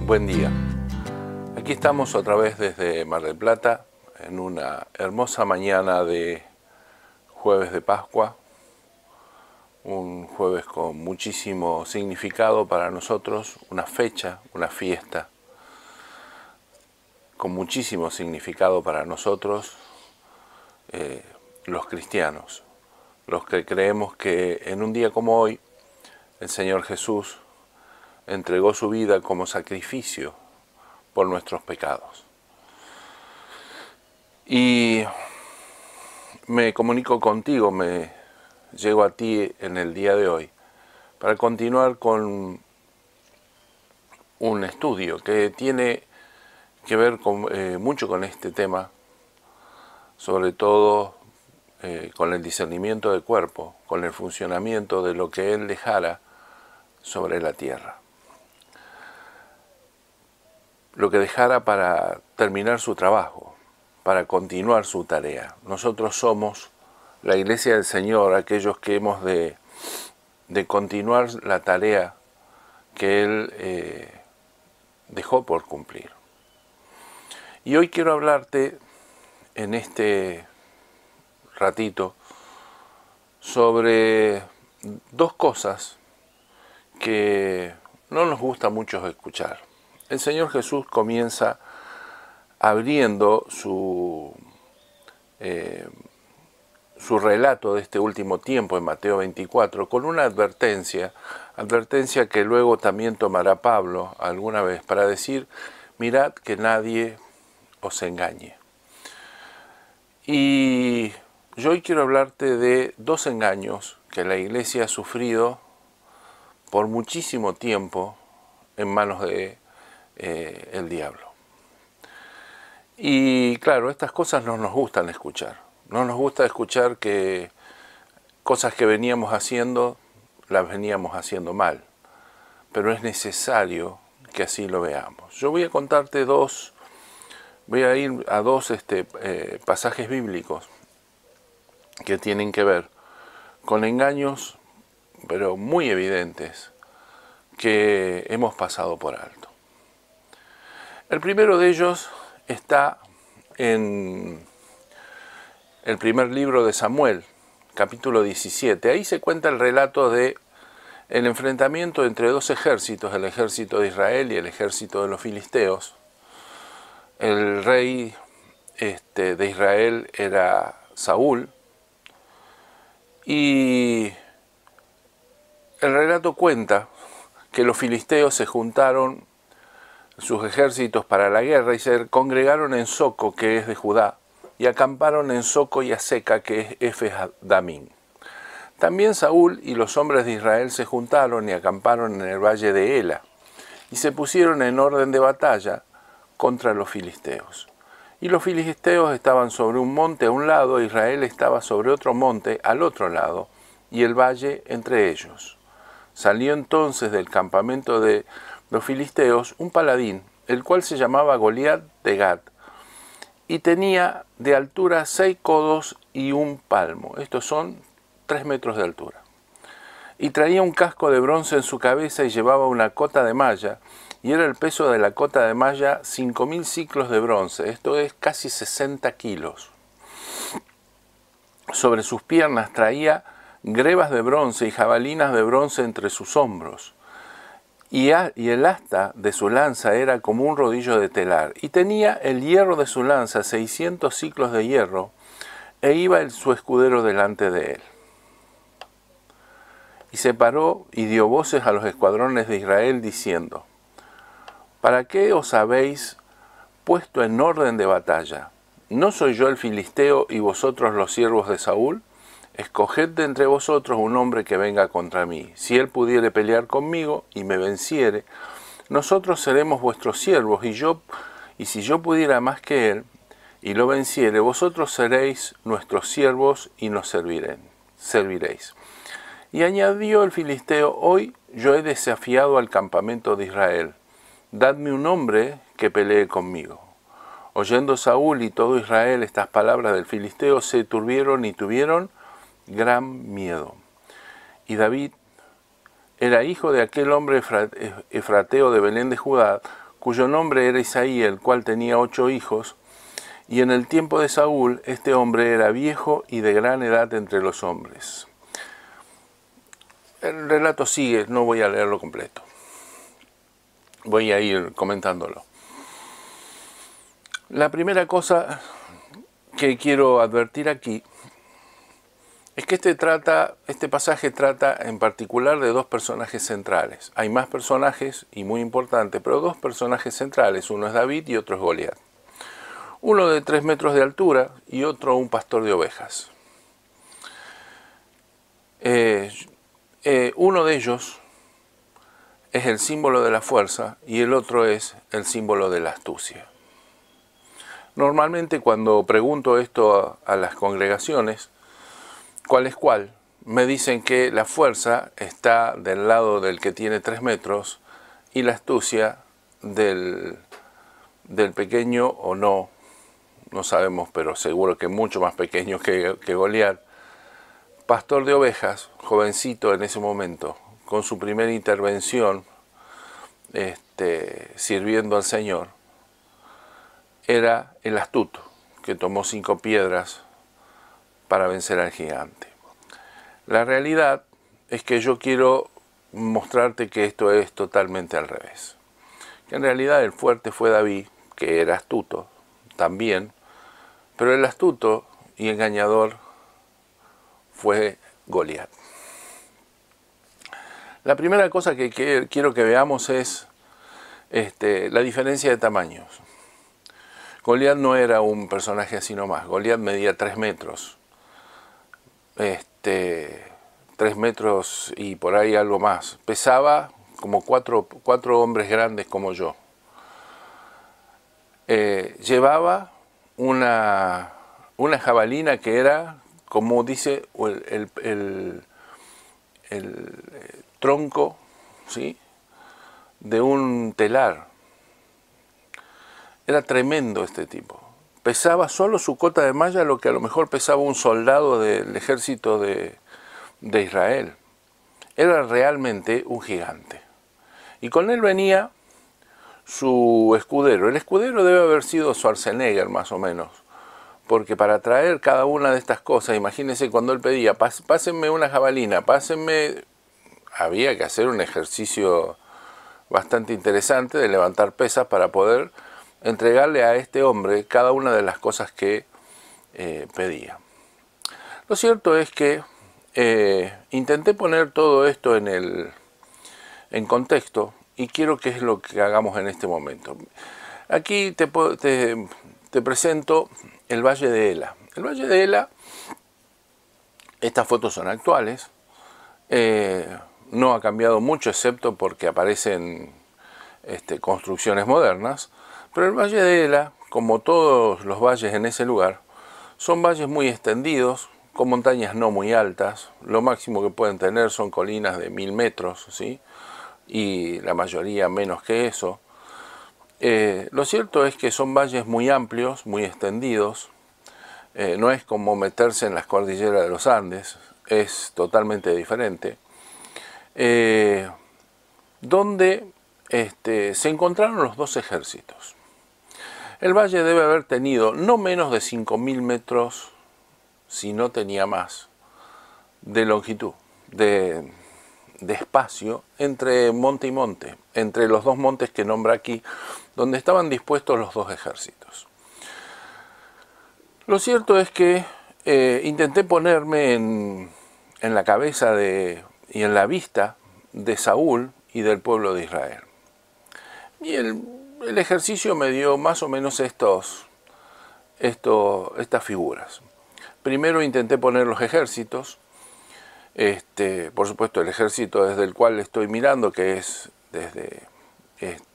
Buen día. Aquí estamos otra vez desde Mar del Plata en una hermosa mañana de jueves de Pascua, un jueves con muchísimo significado para nosotros, una fecha, una fiesta con muchísimo significado para nosotros, los cristianos, los que creemos que en un día como hoy el Señor Jesús entregó su vida como sacrificio por nuestros pecados. Y me comunico contigo, me llego a ti en el día de hoy para continuar con un estudio que tiene que ver mucho con este tema, sobre todo con el discernimiento del cuerpo, con el funcionamiento de lo que Él dejara sobre la tierra. Lo que dejara para terminar su trabajo, para continuar su tarea. Nosotros somos la Iglesia del Señor, aquellos que hemos de continuar la tarea que Él dejó por cumplir. Y hoy quiero hablarte en este ratito sobre dos cosas que no nos gusta mucho escuchar. El Señor Jesús comienza abriendo su relato de este último tiempo en Mateo 24 con una advertencia que luego también tomará Pablo alguna vez para decir: mirad que nadie os engañe. Y yo hoy quiero hablarte de dos engaños que la Iglesia ha sufrido por muchísimo tiempo en manos de el diablo. Y claro, estas cosas no nos gustan escuchar. No nos gusta escuchar que cosas que veníamos haciendo, las veníamos haciendo mal. Pero es necesario que así lo veamos. Yo voy a contarte voy a ir a dos pasajes bíblicos que tienen que ver con engaños, pero muy evidentes, que hemos pasado por alto. El primero de ellos está en el primer libro de Samuel, capítulo 17. Ahí se cuenta el relato de el enfrentamiento entre dos ejércitos, el ejército de Israel y el ejército de los filisteos. El rey de Israel era Saúl, y el relato cuenta que los filisteos se juntaron sus ejércitos para la guerra y se congregaron en Soco, que es de Judá, y acamparon en Soco y Aseca, que es Efes-Damín. También Saúl y los hombres de Israel se juntaron y acamparon en el valle de Ela, y se pusieron en orden de batalla contra los filisteos. Y los filisteos estaban sobre un monte a un lado, Israel estaba sobre otro monte al otro lado, y el valle entre ellos. Salió entonces del campamento de los filisteos un paladín, el cual se llamaba Goliat de Gat, y tenía de altura 6 codos y 1 palmo. Estos son 3 metros de altura. Y traía un casco de bronce en su cabeza y llevaba una cota de malla, y era el peso de la cota de malla 5.000 siclos de bronce, esto es casi 60 kilos. Sobre sus piernas traía grebas de bronce y jabalinas de bronce entre sus hombros, y el asta de su lanza era como un rodillo de telar, y tenía el hierro de su lanza 600 siclos de hierro, e iba su escudero delante de él. Y se paró y dio voces a los escuadrones de Israel diciendo: ¿para qué os habéis puesto en orden de batalla? ¿No soy yo el filisteo y vosotros los siervos de Saúl? Escoged de entre vosotros un hombre que venga contra mí. Si él pudiere pelear conmigo y me venciere, nosotros seremos vuestros siervos, y si yo pudiera más que él y lo venciere, vosotros seréis nuestros siervos y nos serviréis. Y añadió el filisteo: hoy yo he desafiado al campamento de Israel. Dadme un hombre que pelee conmigo. Oyendo Saúl y todo Israel estas palabras del filisteo, se turbieron y tuvieron gran miedo. Y David era hijo de aquel hombre efrateo de Belén de Judá, cuyo nombre era Isaí, el cual tenía 8 hijos, y en el tiempo de Saúl este hombre era viejo y de gran edad entre los hombres. El relato sigue, no voy a leerlo completo. Voy a ir comentándolo. La primera cosa que quiero advertir aquí es que este pasaje trata en particular de 2 personajes centrales. Hay más personajes y muy importantes, pero 2 personajes centrales. Uno es David y otro es Goliat. Uno de 3 metros de altura y otro un pastor de ovejas. Uno de ellos es el símbolo de la fuerza y el otro es el símbolo de la astucia. Normalmente cuando pregunto esto a las congregaciones, ¿cuál es cuál?, me dicen que la fuerza está del lado del que tiene 3 metros y la astucia del pequeño o no sabemos, pero seguro que mucho más pequeño que Goliat, pastor de ovejas, jovencito en ese momento, con su primera intervención sirviendo al Señor, era el astuto, que tomó 5 piedras para vencer al gigante. La realidad es que yo quiero mostrarte que esto es totalmente al revés. Que en realidad el fuerte fue David, que era astuto también, pero el astuto y engañador fue Goliat. La primera cosa que quiero que veamos es la diferencia de tamaños. Goliat no era un personaje así nomás. Goliat medía 3 metros. 3 metros y por ahí algo más. Pesaba como cuatro hombres grandes como yo. Llevaba una jabalina que era, como dice, el tronco, ¿sí?, de un telar. Era tremendo este tipo. Pesaba solo su cota de malla lo que a lo mejor pesaba un soldado del ejército de Israel. Era realmente un gigante. Y con él venía su escudero. El escudero debe haber sido Schwarzenegger, más o menos. Porque para traer cada una de estas cosas, imagínense cuando él pedía, pásenme una jabalina, pásenme... Había que hacer un ejercicio bastante interesante de levantar pesas para poder entregarle a este hombre cada una de las cosas que pedía. Lo cierto es que intenté poner todo esto en contexto y quiero que es lo que hagamos en este momento. Aquí te presento el Valle de Ela. El Valle de Ela, estas fotos son actuales, no ha cambiado mucho excepto porque aparecen construcciones modernas, pero el Valle de Ela, como todos los valles en ese lugar, son valles muy extendidos, con montañas no muy altas. Lo máximo que pueden tener son colinas de 1000 metros, ¿sí?, y la mayoría menos que eso. Lo cierto es que son valles muy amplios, muy extendidos. No es como meterse en las cordilleras de los Andes, es totalmente diferente. Donde se encontraron los 2 ejércitos. El valle debe haber tenido no menos de 5000 metros, si no tenía más, de longitud, de espacio entre monte y monte, entre los 2 montes que nombra aquí, donde estaban dispuestos los 2 ejércitos. Lo cierto es que intenté ponerme en la cabeza y en la vista de Saúl y del pueblo de Israel. Y el ejercicio me dio más o menos estas figuras. Primero intenté poner los ejércitos. Por supuesto, el ejército desde el cual estoy mirando, que es desde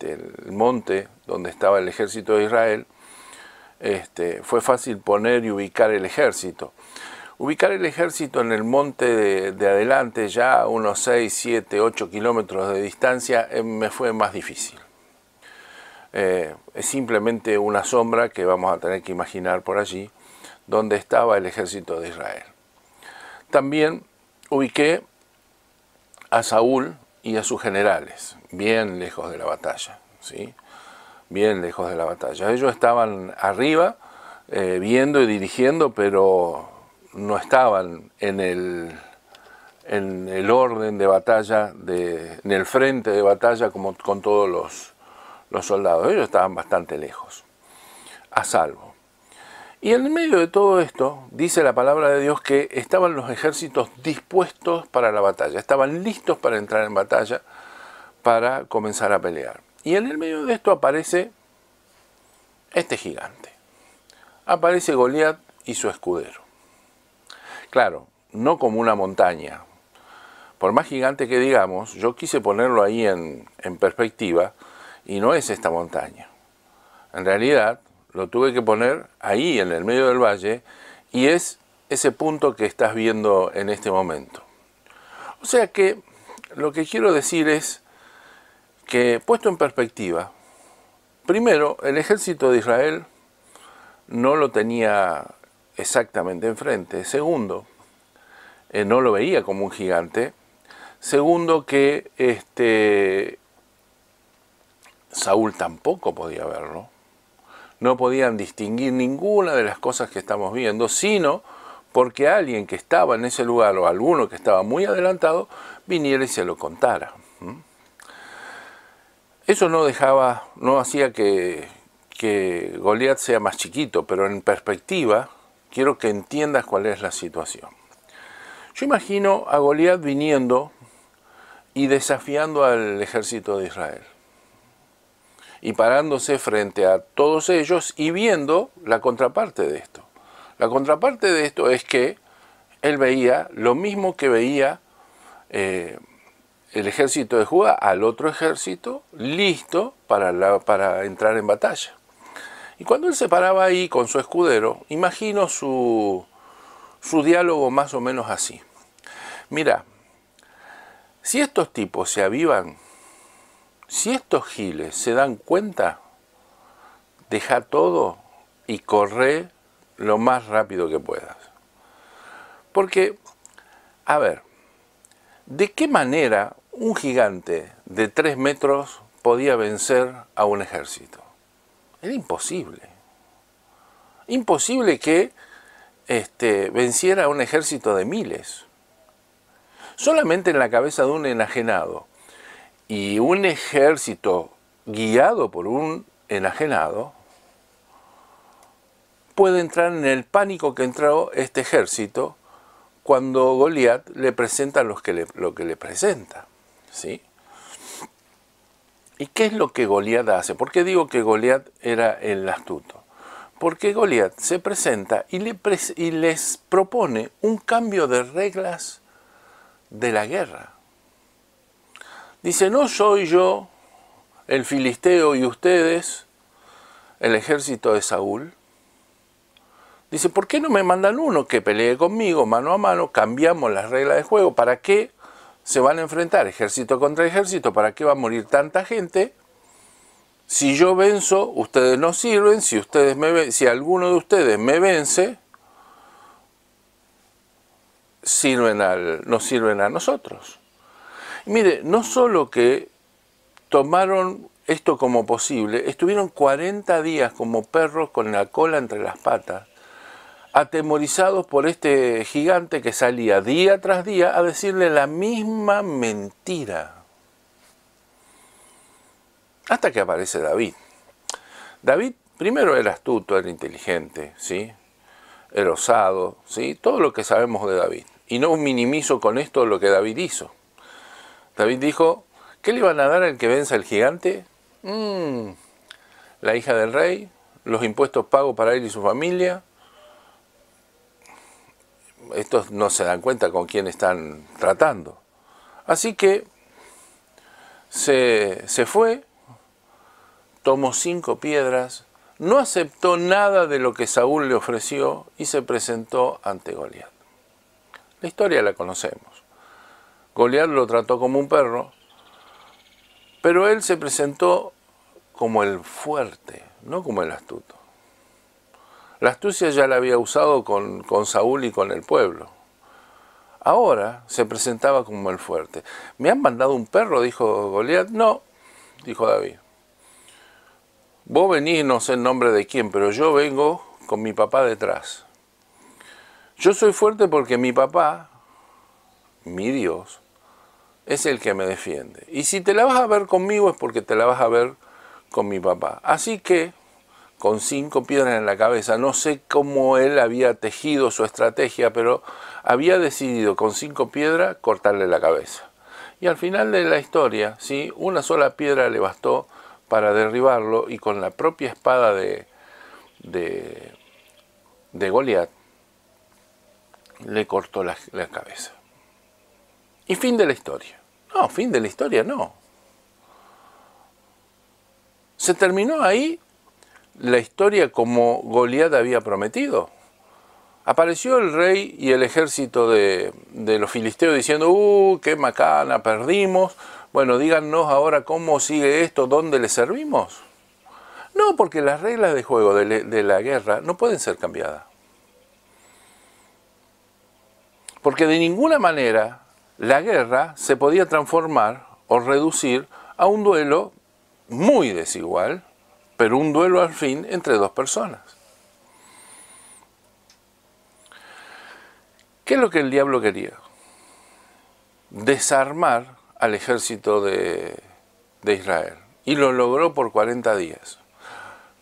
el monte donde estaba el ejército de Israel, fue fácil poner y ubicar el ejército. Ubicar el ejército en el monte de adelante, ya a unos 6, 7, 8 kilómetros de distancia, me fue más difícil. Es simplemente una sombra que vamos a tener que imaginar por allí, donde estaba el ejército de Israel. También ubiqué a Saúl y a sus generales, bien lejos de la batalla, ¿sí? bien lejos de la batalla. Ellos estaban arriba, viendo y dirigiendo, pero no estaban en el orden de batalla, en el frente de batalla como con todos los soldados. Ellos estaban bastante lejos, a salvo. Y en medio de todo esto, dice la palabra de Dios que estaban los ejércitos dispuestos para la batalla, estaban listos para entrar en batalla, para comenzar a pelear. Y en el medio de esto aparece este gigante. Aparece Goliat y su escudero. Claro, no como una montaña. Por más gigante que digamos, yo quise ponerlo ahí en perspectiva, y no es esta montaña. En realidad, lo tuve que poner ahí en el medio del valle, y es ese punto que estás viendo en este momento. O sea que lo que quiero decir es que, puesto en perspectiva, primero, el ejército de Israel no lo tenía exactamente enfrente. Segundo, no lo veía como un gigante. Segundo, que Saúl tampoco podía verlo. No podían distinguir ninguna de las cosas que estamos viendo, sino porque alguien que estaba en ese lugar o alguno que estaba muy adelantado viniera y se lo contara. Eso no hacía que Goliat sea más chiquito, pero en perspectiva quiero que entiendas cuál es la situación. Yo imagino a Goliat viniendo y desafiando al ejército de Israel, y parándose frente a todos ellos y viendo la contraparte de esto. La contraparte de esto es que él veía lo mismo que veía el ejército de Judá, al otro ejército listo para entrar en batalla. Y cuando él se paraba ahí con su escudero, imagino su diálogo más o menos así. Mira, si estos tipos se avivan, si estos giles se dan cuenta, deja todo y corre lo más rápido que puedas. Porque, a ver, ¿de qué manera un gigante de 3 metros podía vencer a un ejército? Era imposible. Imposible que venciera a un ejército de miles. Solamente en la cabeza de un enajenado y un ejército guiado por un enajenado puede entrar en el pánico que entró este ejército cuando Goliat le presenta lo que le presenta, ¿sí? ¿Y qué es lo que Goliat hace? ¿Por qué digo que Goliat era el astuto? Porque Goliat se presenta y les propone un cambio de reglas de la guerra. Dice, no soy yo el filisteo y ustedes el ejército de Saúl. Dice, ¿por qué no me mandan uno que pelee conmigo mano a mano? Cambiamos las reglas de juego. ¿Para qué se van a enfrentar ejército contra ejército? ¿Para qué va a morir tanta gente? Si yo venzo, ustedes no sirven. Si alguno de ustedes me vence, nos sirven a nosotros. Y mire, no solo que tomaron esto como posible, estuvieron 40 días como perros con la cola entre las patas, atemorizados por este gigante que salía día tras día a decirle la misma mentira. Hasta que aparece David. David primero era astuto, era inteligente, ¿sí? Era osado, ¿sí? Todo lo que sabemos de David. Y no minimizo con esto lo que David hizo. David dijo, ¿qué le iban a dar al que venza el gigante? La hija del rey, los impuestos pagos para él y su familia. Estos no se dan cuenta con quién están tratando. Así que se fue, tomó 5 piedras, no aceptó nada de lo que Saúl le ofreció y se presentó ante Goliat. La historia la conocemos. Goliat lo trató como un perro, pero él se presentó como el fuerte, no como el astuto. La astucia ya la había usado con Saúl y con el pueblo. Ahora se presentaba como el fuerte. ¿Me han mandado un perro?, dijo Goliat. No, dijo David. vos venís no sé en nombre de quién, pero yo vengo con mi papá detrás. Yo soy fuerte porque mi papá, mi Dios, es el que me defiende. Y si te la vas a ver conmigo es porque te la vas a ver con mi papá. Así que, con 5 piedras en la cabeza, no sé cómo él había tejido su estrategia, pero había decidido con 5 piedras cortarle la cabeza. Y al final de la historia, ¿sí?, una sola piedra le bastó para derribarlo, y con la propia espada de Goliat le cortó la cabeza. Y fin de la historia. No, fin de la historia no. Se terminó ahí la historia como Goliat había prometido. Apareció el rey y el ejército de los filisteos diciendo, qué macana, perdimos. Bueno, díganos ahora cómo sigue esto, dónde le servimos. No, porque las reglas de juego de la guerra no pueden ser cambiadas. Porque de ninguna manera la guerra se podía transformar o reducir a un duelo muy desigual, pero un duelo al fin entre dos personas. ¿Qué es lo que el diablo quería? Desarmar al ejército de Israel. Y lo logró por 40 días.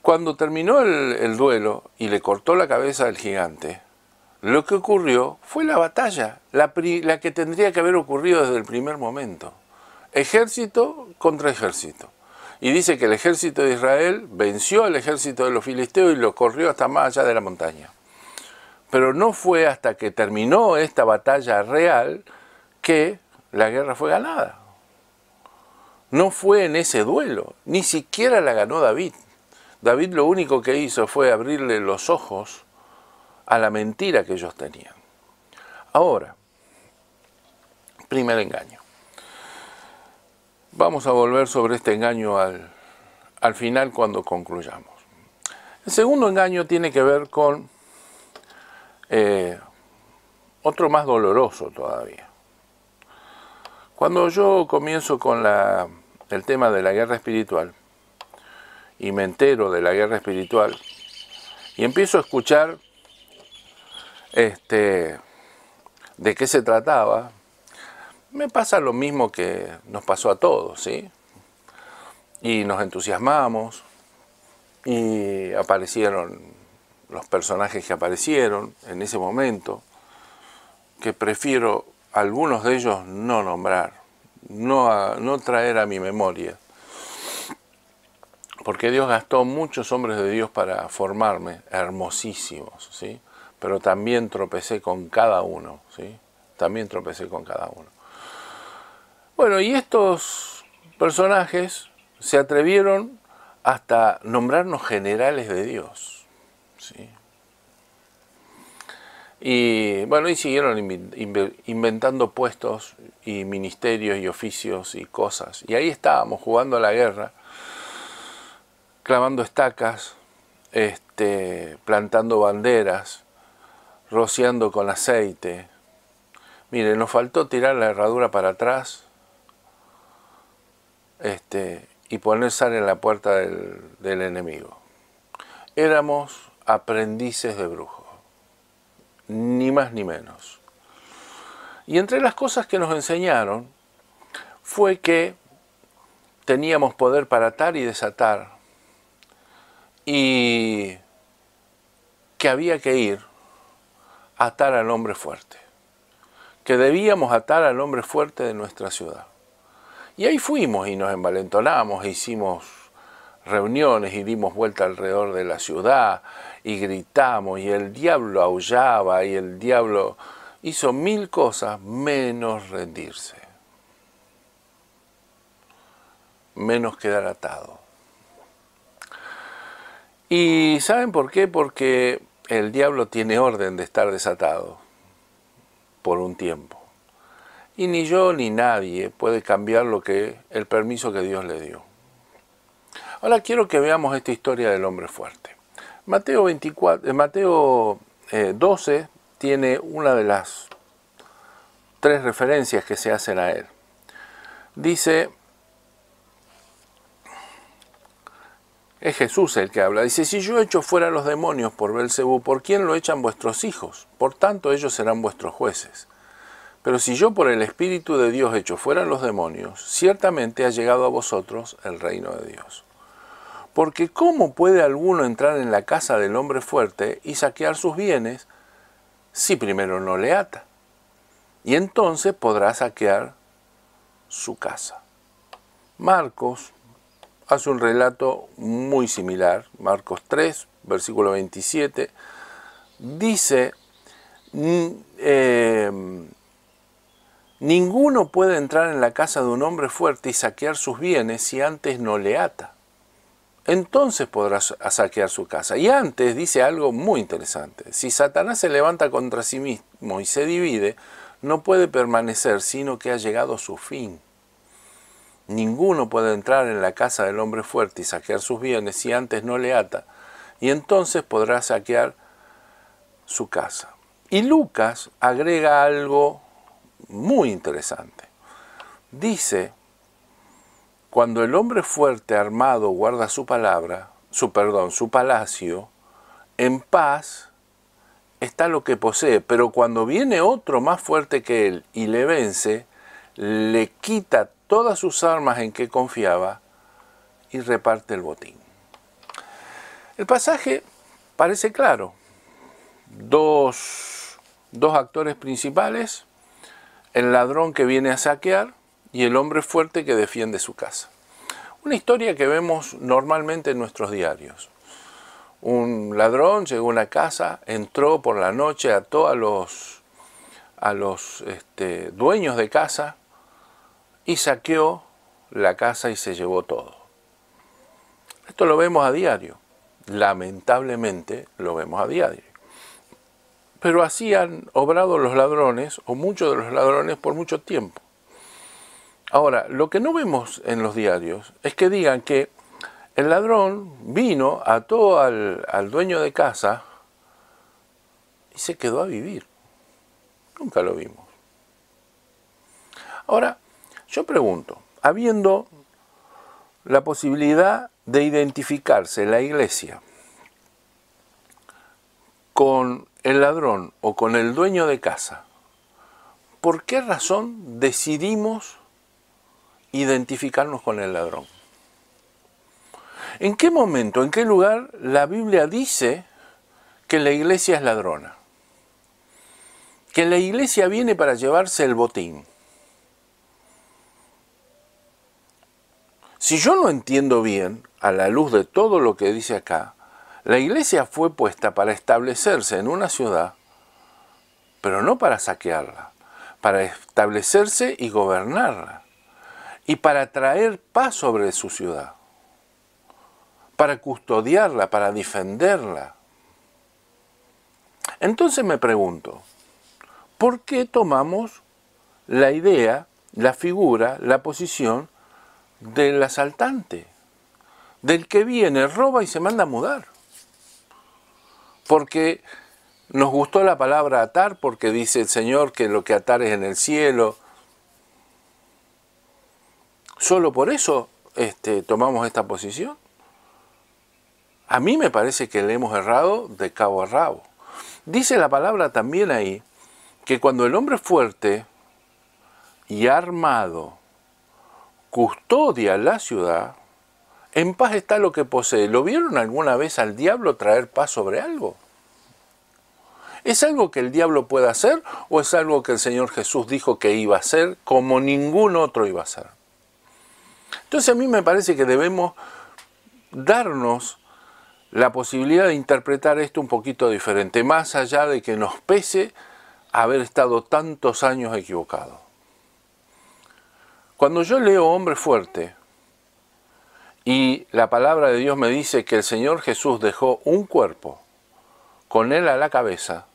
Cuando terminó el duelo y le cortó la cabeza al gigante, lo que ocurrió fue la batalla, la que tendría que haber ocurrido desde el primer momento. Ejército contra ejército. Y dice que el ejército de Israel venció al ejército de los filisteos y lo corrió hasta más allá de la montaña. Pero no fue hasta que terminó esta batalla real que la guerra fue ganada. No fue en ese duelo, ni siquiera la ganó David. David lo único que hizo fue abrirle los ojos a la mentira que ellos tenían. Ahora, primer engaño. Vamos a volver sobre este engaño al final cuando concluyamos. El segundo engaño tiene que ver con otro más doloroso todavía. Cuando yo comienzo con el tema de la guerra espiritual y me entero de la guerra espiritual y empiezo a escuchar de qué se trataba, me pasa lo mismo que nos pasó a todos, ¿sí? Y nos entusiasmamos y aparecieron los personajes que aparecieron en ese momento, que prefiero algunos de ellos no nombrar, no traer a mi memoria, porque Dios gastó muchos hombres de Dios para formarme, hermosísimos, ¿sí? Pero también tropecé con cada uno, ¿sí? También tropecé con cada uno. Bueno, y estos personajes se atrevieron hasta nombrarnos generales de Dios, ¿sí? Y bueno, y siguieron inventando puestos y ministerios y oficios y cosas. Y ahí estábamos jugando a la guerra, clavando estacas, plantando banderas, rociando con aceite. Mire, nos faltó tirar la herradura para atrás y poner sal en la puerta del enemigo. Éramos aprendices de brujos, ni más ni menos. Y entre las cosas que nos enseñaron fue que teníamos poder para atar y desatar, y que había que ir a atar al hombre fuerte, que debíamos atar al hombre fuerte de nuestra ciudad. Y ahí fuimos y nos envalentonamos, hicimos reuniones y dimos vuelta alrededor de la ciudad y gritamos y el diablo aullaba y el diablo hizo 1000 cosas menos rendirse, menos quedar atado. ¿Y saben por qué? Porque el diablo tiene orden de estar desatado por un tiempo. Y ni yo ni nadie puede cambiar el permiso que Dios le dio. Ahora quiero que veamos esta historia del hombre fuerte. Mateo 12 tiene una de las 3 referencias que se hacen a él. Dice, Es Jesús el que habla. Dice, si yo echo fuera los demonios por Belcebú, ¿por quién lo echan vuestros hijos? Por tanto, ellos serán vuestros jueces. Pero si yo por el Espíritu de Dios echo fuera los demonios, ciertamente ha llegado a vosotros el reino de Dios. Porque ¿cómo puede alguno entrar en la casa del hombre fuerte y saquear sus bienes si primero no le ata? Y entonces podrá saquear su casa. Marcos hace un relato muy similar. Marcos 3, versículo 27, dice, ninguno puede entrar en la casa de un hombre fuerte y saquear sus bienes si antes no le ata. Entonces podrás saquear su casa. Y antes dice algo muy interesante. Si Satanás se levanta contra sí mismo y se divide, no puede permanecer, sino que ha llegado a su fin. Ninguno puede entrar en la casa del hombre fuerte y saquear sus bienes si antes no le ata, y entonces podrá saquear su casa. Y Lucas agrega algo muy interesante. Dice, cuando el hombre fuerte armado guarda su palacio, en paz está lo que posee, pero cuando viene otro más fuerte que él y le vence, le quita todas sus armas en que confiaba y reparte el botín. El pasaje parece claro. Dos actores principales, el ladrón que viene a saquear y el hombre fuerte que defiende su casa. Una historia que vemos normalmente en nuestros diarios. Un ladrón llegó a una casa, entró por la noche, ató a los dueños de casa y saqueó la casa y se llevó todo. Esto lo vemos a diario. Lamentablemente lo vemos a diario. Pero así han obrado los ladrones, o muchos de los ladrones, por mucho tiempo. Ahora, lo que no vemos en los diarios es que digan que el ladrón vino, ató al dueño de casa y se quedó a vivir. Nunca lo vimos. Ahora, yo pregunto, habiendo la posibilidad de identificarse la iglesia con el ladrón o con el dueño de casa, ¿por qué razón decidimos identificarnos con el ladrón? ¿En qué momento, en qué lugar la Biblia dice que la iglesia es ladrona? Que la iglesia viene para llevarse el botín. Si yo lo entiendo bien, a la luz de todo lo que dice acá, la iglesia fue puesta para establecerse en una ciudad, pero no para saquearla, para establecerse y gobernarla, y para traer paz sobre su ciudad, para custodiarla, para defenderla. Entonces me pregunto, ¿por qué tomamos la idea, la figura, la posición del asaltante, del que viene, roba y se manda a mudar? Porque nos gustó la palabra atar, porque dice el Señor que lo que atar es en el cielo. ¿Solo por eso tomamos esta posición? A mí me parece que le hemos errado de cabo a rabo. Dice la palabra también ahí que cuando el hombre fuerte y armado custodia la ciudad, en paz está lo que posee. ¿Lo vieron alguna vez al diablo traer paz sobre algo? ¿Es algo que el diablo puede hacer o es algo que el Señor Jesús dijo que iba a hacer como ningún otro iba a hacer? Entonces a mí me parece que debemos darnos la posibilidad de interpretar esto un poquito diferente, más allá de que nos pese haber estado tantos años equivocados. Cuando yo leo hombre fuerte y la palabra de Dios me dice que el Señor Jesús dejó un cuerpo con él a la cabeza,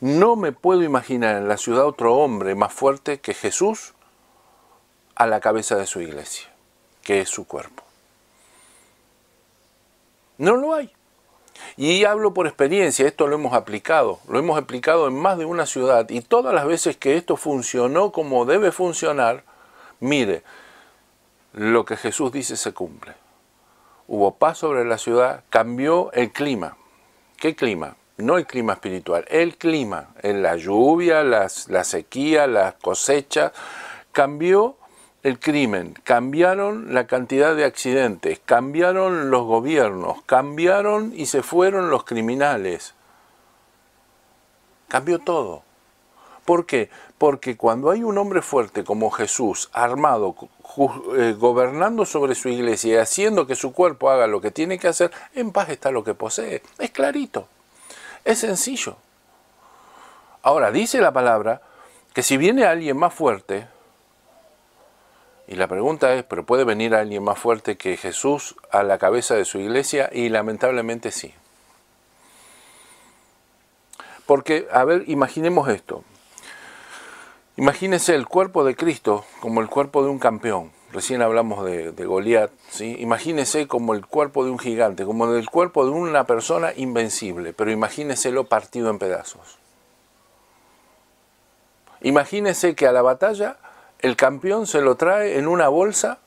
no me puedo imaginar en la ciudad otro hombre más fuerte que Jesús a la cabeza de su iglesia, que es su cuerpo. No lo hay. Y hablo por experiencia, esto lo hemos aplicado en más de una ciudad, y todas las veces que esto funcionó como debe funcionar, mire, lo que Jesús dice se cumple. hubo paz sobre la ciudad, cambió el clima. ¿Qué clima? No el clima espiritual, el clima, en la lluvia, la sequía, la cosecha, cambió el crimen, cambiaron la cantidad de accidentes, cambiaron los gobiernos, cambiaron y se fueron los criminales. Cambió todo. ¿Por qué? Porque cuando hay un hombre fuerte como Jesús, armado, gobernando sobre su iglesia y haciendo que su cuerpo haga lo que tiene que hacer, en paz está lo que posee. Es clarito, es sencillo. Ahora, dice la palabra que si viene alguien más fuerte, y la pregunta es, ¿pero puede venir alguien más fuerte que Jesús a la cabeza de su iglesia? Y lamentablemente sí. Porque, a ver, imaginemos esto. Imagínese el cuerpo de Cristo como el cuerpo de un campeón. Recién hablamos de Goliat, ¿sí? Imagínese como el cuerpo de un gigante, como el cuerpo de una persona invencible, pero imagíneselo partido en pedazos. Imagínese que a la batalla el campeón se lo trae en una bolsa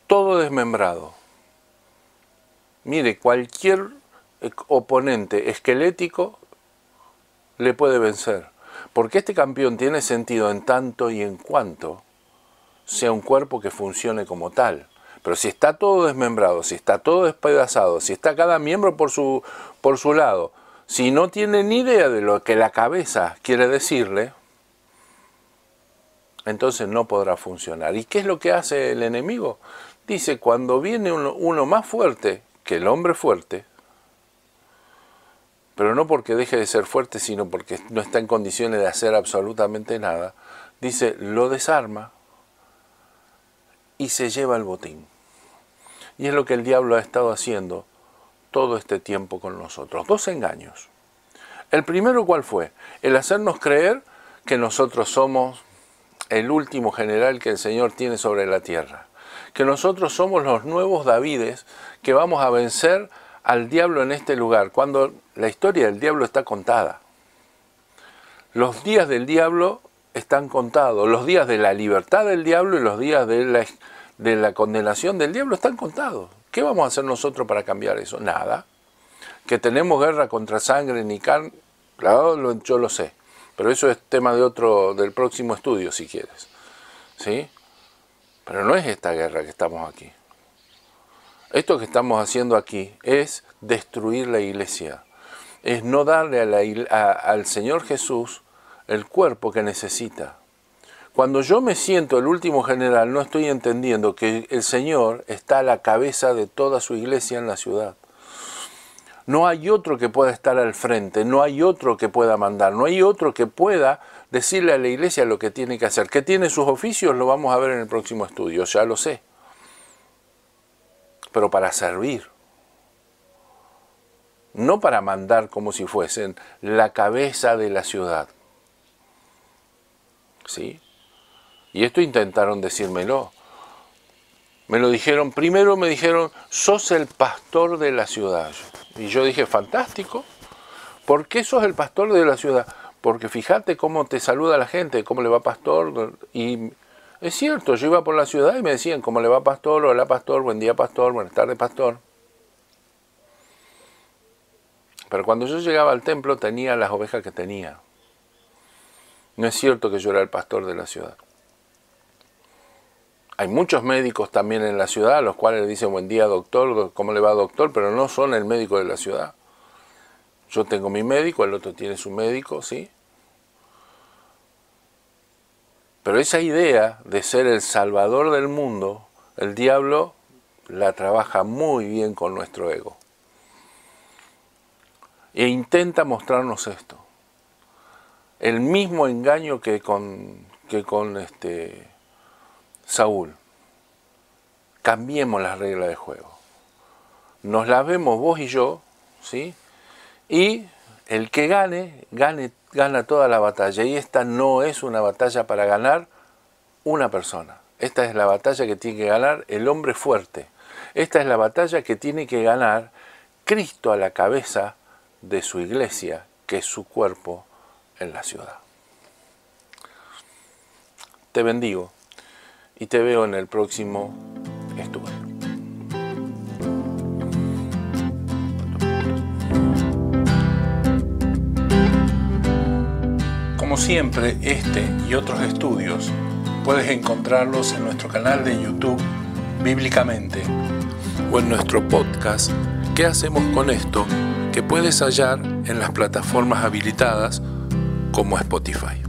todo desmembrado. Mire, cualquier oponente esquelético le puede vencer. Porque este campeón tiene sentido en tanto y en cuanto sea un cuerpo que funcione como tal. Pero si está todo desmembrado, si está todo despedazado, si está cada miembro por su lado, si no tiene ni idea de lo que la cabeza quiere decirle, entonces no podrá funcionar. ¿Y qué es lo que hace el enemigo? Dice, cuando viene uno más fuerte que el hombre fuerte, pero no porque deje de ser fuerte, sino porque no está en condiciones de hacer absolutamente nada, dice, lo desarma y se lleva el botín. Y es lo que el diablo ha estado haciendo todo este tiempo con nosotros. Dos engaños. El primero, ¿cuál fue? El hacernos creer que nosotros somos el último general que el Señor tiene sobre la tierra. Que nosotros somos los nuevos Davides que vamos a vencer al diablo en este lugar, cuando la historia del diablo está contada. Los días del diablo están contados, los días de la libertad del diablo y los días de la condenación del diablo están contados. ¿Qué vamos a hacer nosotros para cambiar eso? Nada. Que tenemos guerra contra sangre ni carne, claro, yo lo sé, pero eso es tema del próximo estudio si quieres, ¿sí? Pero no es esta guerra que estamos aquí. Esto que estamos haciendo aquí es destruir la iglesia, es no darle al Señor Jesús el cuerpo que necesita. Cuando yo me siento el último general, no estoy entendiendo que el Señor está a la cabeza de toda su iglesia en la ciudad. No hay otro que pueda estar al frente, no hay otro que pueda mandar, no hay otro que pueda decirle a la iglesia lo que tiene que hacer. ¿Qué tiene sus oficios? Lo vamos a ver en el próximo estudio, ya lo sé. Pero para servir, no para mandar como si fuesen la cabeza de la ciudad. ¿Sí? Y esto intentaron decírmelo. Me lo dijeron, primero me dijeron, sos el pastor de la ciudad. Y yo dije, fantástico. ¿Por qué sos el pastor de la ciudad? Porque fíjate cómo te saluda la gente, cómo le va pastor. Y es cierto, yo iba por la ciudad y me decían, ¿cómo le va pastor? Hola pastor, buen día pastor, buenas tardes pastor. Pero cuando yo llegaba al templo tenía las ovejas que tenía. No es cierto que yo era el pastor de la ciudad. Hay muchos médicos también en la ciudad, a los cuales le dicen buen día doctor, ¿cómo le va doctor? Pero no son el médico de la ciudad. Yo tengo mi médico, el otro tiene su médico, ¿sí? Pero esa idea de ser el salvador del mundo, el diablo la trabaja muy bien con nuestro ego. E intenta mostrarnos esto. El mismo engaño que con Saúl. Cambiemos las reglas de juego. Nos las vemos vos y yo, ¿sí? Y el que gana toda la batalla. Y esta no es una batalla para ganar una persona. Esta es la batalla que tiene que ganar el hombre fuerte. Esta es la batalla que tiene que ganar Cristo a la cabeza de su iglesia, que es su cuerpo en la ciudad. Te bendigo y te veo en el próximo estudio. como siempre, este y otros estudios puedes encontrarlos en nuestro canal de YouTube Bíblicamente o en nuestro podcast ¿Qué hacemos con esto?, que puedes hallar en las plataformas habilitadas como Spotify.